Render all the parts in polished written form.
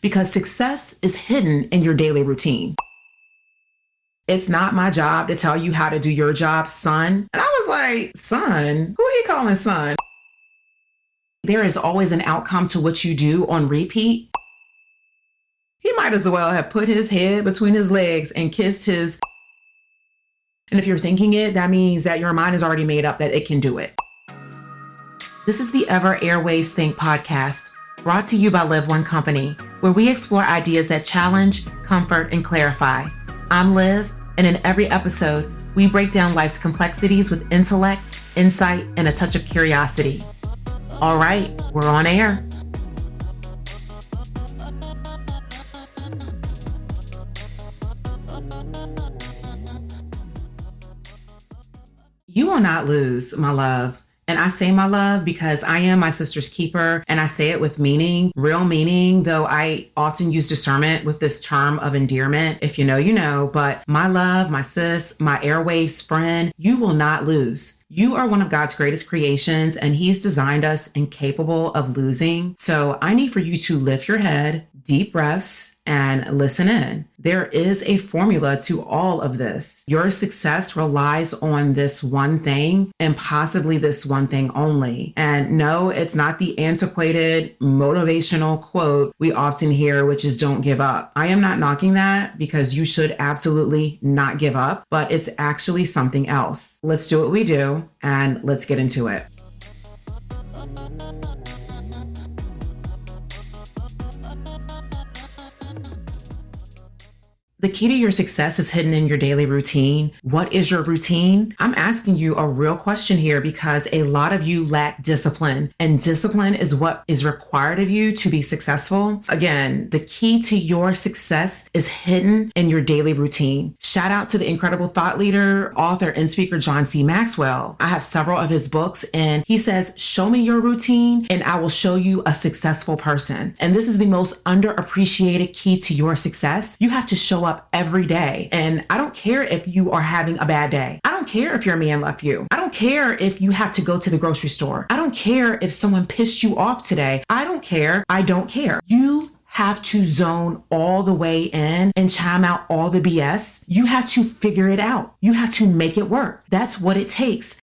because success is hidden in your daily routine. It's not my job to tell you how to do your job, son. And I was like, son? Who he calling son? There is always an outcome to what you do on repeat. He might as well have put his head between his legs and kissed his... And if you're thinking it, that means that your mind is already made up that it can do it. This is the Ever Airwaves Think podcast, brought to you by Live One Company, where we explore ideas that challenge, comfort, and clarify. I'm Liv, and in every episode, we break down life's complexities with intellect, insight, and a touch of curiosity. All right, we're on air. You will not lose, my love. And I say my love because I am my sister's keeper, and I say it with meaning, real meaning, though I often use discernment with this term of endearment. If you know, you know, but my love, my sis, my airwaves friend, you will not lose. You are one of God's greatest creations, and He's designed us incapable of losing. So I need for you to lift your head, deep breaths, and listen in. There is a formula to all of this. Your success relies on this one thing, and possibly this one thing only. And no, it's not the antiquated motivational quote we often hear, which is don't give up. I am not knocking that, because you should absolutely not give up, but it's actually something else. Let's do what we do, and let's get into it. The key to your success is hidden in your daily routine. What is your routine? I'm asking you a real question here because a lot of you lack discipline, and discipline is what is required of you to be successful. Again, the key to your success is hidden in your daily routine. Shout out to the incredible thought leader, author, and speaker, John C. Maxwell. I have several of his books, and he says, show me your routine and I will show you a successful person. And this is the most underappreciated key to your success. You have to show up every day. And I don't care if you are having a bad day. I don't care if your man left you. I don't care if you have to go to the grocery store. I don't care if someone pissed you off today. I don't care. I don't care. You have to zone all the way in and chime out all the BS. You have to figure it out. You have to make it work. That's what it takes.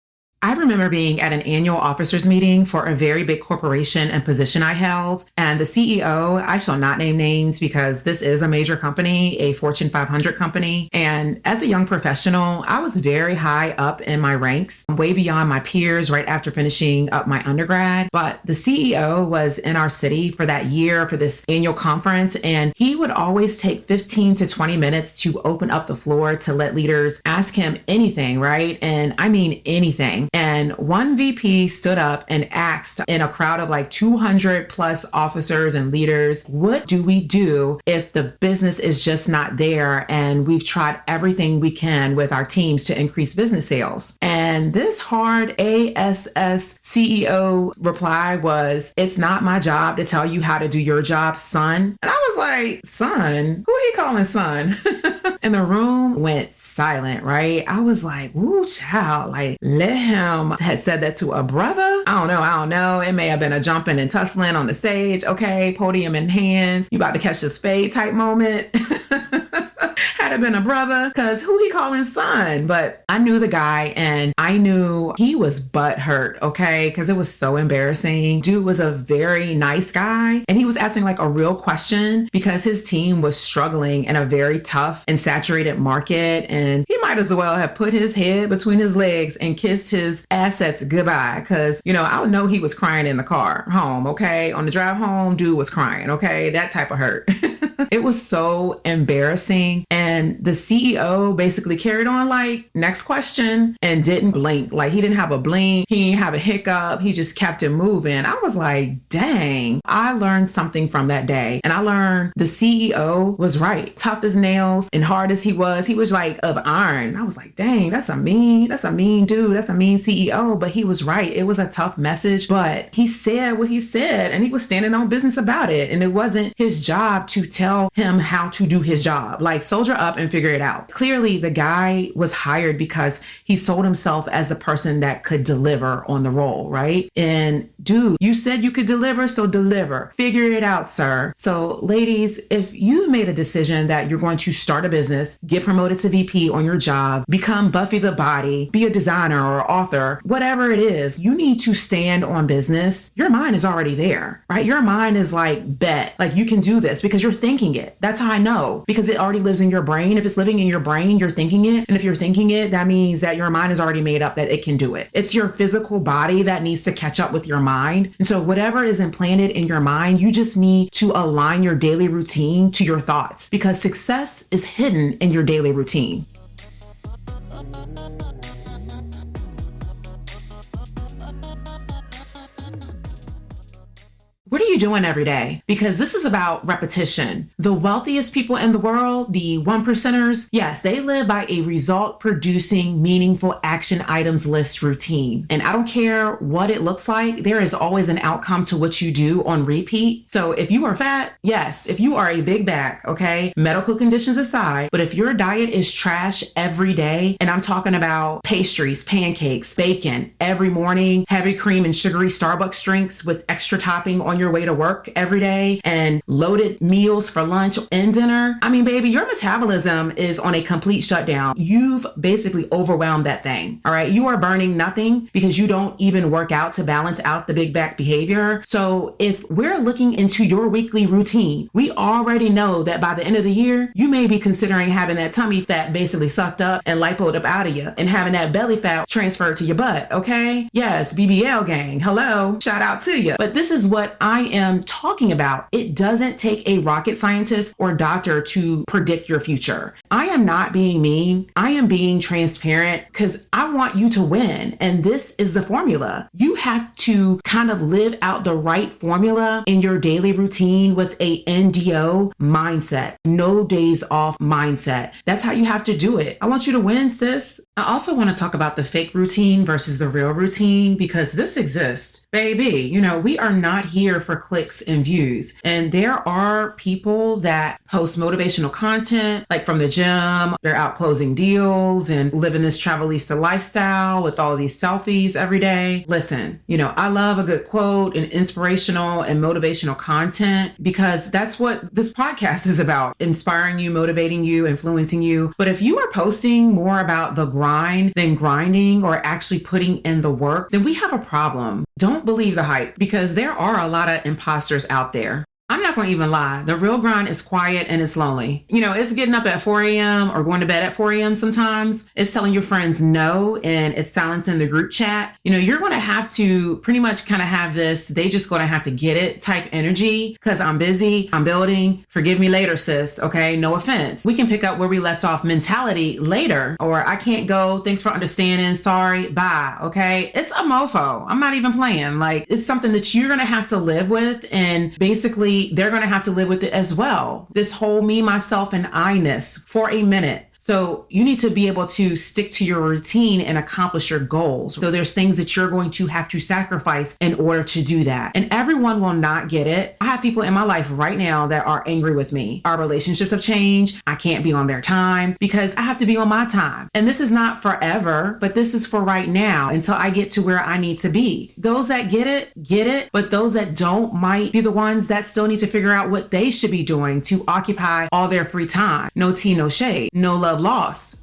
I remember being at an annual officers meeting for a very big corporation and position I held. And the CEO, I shall not name names because this is a major company, a Fortune 500 company. And as a young professional, I was very high up in my ranks, way beyond my peers right after finishing up my undergrad. But the CEO was in our city for that year for this annual conference. And he would always take 15 to 20 minutes to open up the floor to let leaders ask him anything, right? And I mean anything. And one VP stood up and asked in a crowd of like 200 plus officers and leaders, what do we do if the business is just not there and we've tried everything we can with our teams to increase business sales? And this hard ASS CEO reply was, it's not my job to tell you how to do your job, son. And I was like, son? Who he calling son? And the room went silent, right? I was like, woo, child, like, let him had said that to a brother. I don't know. It may have been a jumping and tussling on the stage. Okay, podium in hands. You about to catch this fade type moment. Had it been a brother, because who he calling son? But I knew the guy, and I knew he was butthurt, okay? Because it was so embarrassing. Dude was a very nice guy, and he was asking like a real question because his team was struggling in a very tough and saturated market, and he might as well have put his head between his legs and kissed his assets goodbye, because, you know, I would know he was crying in the car home, okay? On the drive home, dude was crying, okay? That type of hurt. It was so embarrassing. And the CEO basically carried on like, next question, and didn't blink. Like, he didn't have a blink. He didn't have a hiccup. He just kept it moving. I was like, dang, I learned something from that day. And I learned the CEO was right. Tough as nails and hard as he was like of iron. I was like, dang, that's a mean dude. That's a mean CEO. But he was right. It was a tough message, but he said what he said, and he was standing on business about it. And it wasn't his job to tell him how to do his job. Like, soldier up. up and figure it out. Clearly, the guy was hired because he sold himself as the person that could deliver on the role, right? And dude, you said you could deliver, so deliver. Figure it out, sir. So ladies, if you've made a decision that you're going to start a business, get promoted to VP on your job, become Buffy the Body, be a designer or author, whatever it is, you need to stand on business. Your mind is already there, right? Your mind is like, bet, like you can do this because you're thinking it. That's how I know, because it already lives in your brain. If it's living in your brain, you're thinking it. And if you're thinking it, that means that your mind is already made up that it can do it. It's your physical body that needs to catch up with your mind. And so whatever is implanted in your mind, you just need to align your daily routine to your thoughts, because success is hidden in your daily routine. What are you doing every day? Because this is about repetition. The wealthiest people in the world, the 1%ers, yes, they live by a result producing meaningful action items list routine. And I don't care what it looks like, there is always an outcome to what you do on repeat. So if you are fat, yes, if you are a big bag, okay, medical conditions aside, but if your diet is trash every day, and I'm talking about pastries, pancakes, bacon every morning, heavy cream and sugary Starbucks drinks with extra topping on your way to work every day, and loaded meals for lunch and dinner. I mean, baby, your metabolism is on a complete shutdown. You've basically overwhelmed that thing. All right. You are burning nothing because you don't even work out to balance out the big back behavior. So if we're looking into your weekly routine, we already know that by the end of the year, you may be considering having that tummy fat basically sucked up and lipoed up out of you, and having that belly fat transferred to your butt. Okay. Yes. BBL gang. Hello. Shout out to you. But this is what I am talking about. It doesn't take a rocket scientist or doctor to predict your future. I am not being mean. I am being transparent because I want you to win. And this is the formula. You have to kind of live out the right formula in your daily routine with a NDO mindset, no days off mindset. That's how you have to do it. I want you to win, sis. I also want to talk about the fake routine versus the real routine, because this exists. Baby, you know, we are not here for clicks and views. And there are people that post motivational content, like from the gym, they're out closing deals and living this Travelista lifestyle with all of these selfies every day. Listen, you know, I love a good quote and inspirational and motivational content, because that's what this podcast is about: inspiring you, motivating you, influencing you. But if you are posting more about the grind than grinding or actually putting in the work, then we have a problem. Don't believe the hype, because there are a lot of imposters out there. I'm not going to even lie. The real grind is quiet and it's lonely. You know, it's getting up at 4 a.m. or going to bed at 4 a.m. sometimes. It's telling your friends no, and it's silencing the group chat. You know, you're going to have to pretty much kind of have this, they just going to have to get it type energy, because I'm busy, I'm building, forgive me later, sis. Okay, no offense. We can pick up where we left off mentality later, or I can't go, thanks for understanding, sorry, bye. Okay, it's a mofo. I'm not even playing. Like, it's something that you're going to have to live with, and basically they're going to have to live with it as well. This whole me, myself, and I-ness for a minute. So you need to be able to stick to your routine and accomplish your goals. So there's things that you're going to have to sacrifice in order to do that. And everyone will not get it. I have people in my life right now that are angry with me. Our relationships have changed. I can't be on their time because I have to be on my time. And this is not forever, but this is for right now until I get to where I need to be. Those that get it. But those that don't might be the ones that still need to figure out what they should be doing to occupy all their free time. No tea, no shade, no love lost.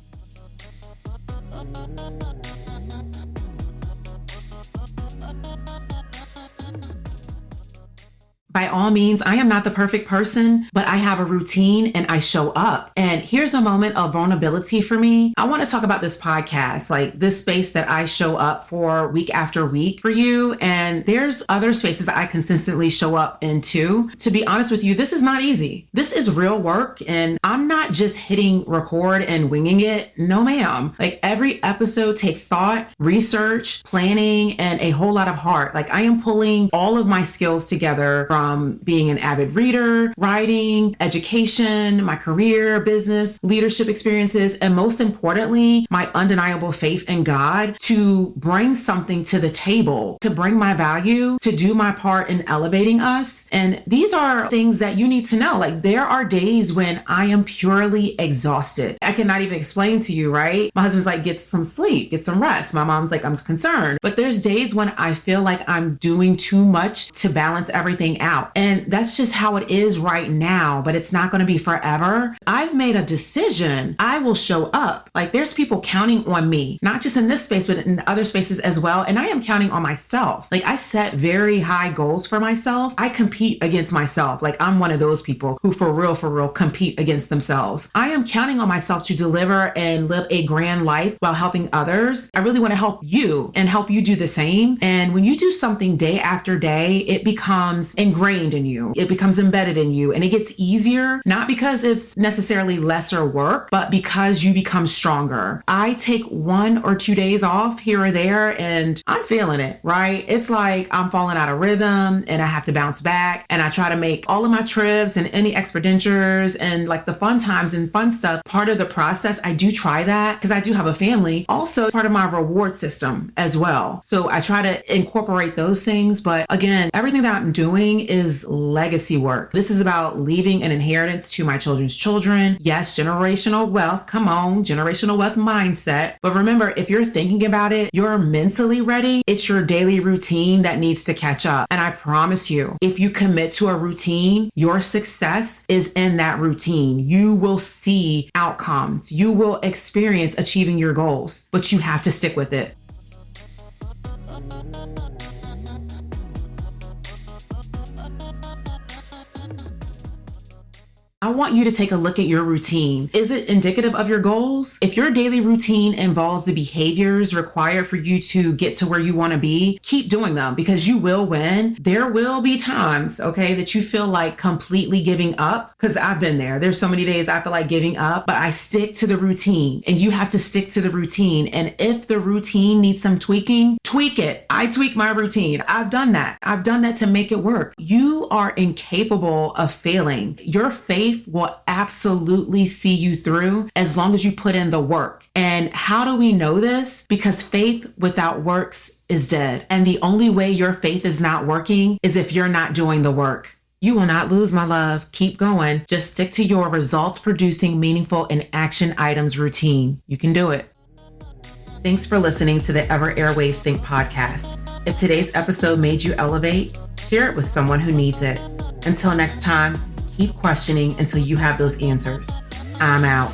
By all means, I am not the perfect person, but I have a routine and I show up. And here's a moment of vulnerability for me. I want to talk about this podcast, like this space that I show up for week after week for you. And there's other spaces that I consistently show up into. To be honest with you, this is not easy. This is real work. And I'm not just hitting record and winging it. No, ma'am. Like, every episode takes thought, research, planning, and a whole lot of heart. Like, I am pulling all of my skills together from from being an avid reader, writing, education, my career, business, leadership experiences, and most importantly, my undeniable faith in God to bring something to the table, to bring my value, to do my part in elevating us. And these are things that you need to know. Like, there are days when I am purely exhausted. I cannot even explain to you, right? My husband's like, get some sleep, get some rest. My mom's like, I'm concerned. But there's days when I feel like I'm doing too much to balance everything out. And that's just how it is right now, but it's not going to be forever. I've made a decision. I will show up. Like, there's people counting on me, not just in this space, but in other spaces as well. And I am counting on myself. Like, I set very high goals for myself. I compete against myself. Like, I'm one of those people who for real compete against themselves. I am counting on myself to deliver and live a grand life while helping others. I really want to help you and help you do the same. And when you do something day after day, it becomes ingrained in you. It becomes embedded in you, and it gets easier, not because it's necessarily lesser work, but because you become stronger. I take 1 or 2 days off here or there and I'm feeling it, right? It's like I'm falling out of rhythm and I have to bounce back, and I try to make all of my trips and any expenditures and like the fun times and fun stuff part of the process. I do try that because I do have a family. Also, part of my reward system as well. So I try to incorporate those things. But again, everything that I'm doing is legacy work. This is about leaving an inheritance to my children's children. Yes, generational wealth. Come on, generational wealth mindset. But remember, if you're thinking about it, you're mentally ready. It's your daily routine that needs to catch up. And I promise you, if you commit to a routine, your success is in that routine. You will see outcomes. You will experience achieving your goals, but you have to stick with it. I want you to take a look at your routine. Is it indicative of your goals? If your daily routine involves the behaviors required for you to get to where you want to be, keep doing them because you will win. There will be times, okay, that you feel like completely giving up, because I've been there. There's so many days I feel like giving up, but I stick to the routine, and you have to stick to the routine. And if the routine needs some tweaking, tweak it. I tweak my routine. I've done that. I've done that to make it work. You are incapable of failing. Your faith will absolutely see you through as long as you put in the work. And how do we know this? Because faith without works is dead. And the only way your faith is not working is if you're not doing the work. You will not lose, my love. Keep going. Just stick to your results producing meaningful and action items routine. You can do it. Thanks for listening to the Ever Airwaves Think podcast. If today's episode made you elevate, share it with someone who needs it. Until next time, keep questioning until you have those answers. I'm out.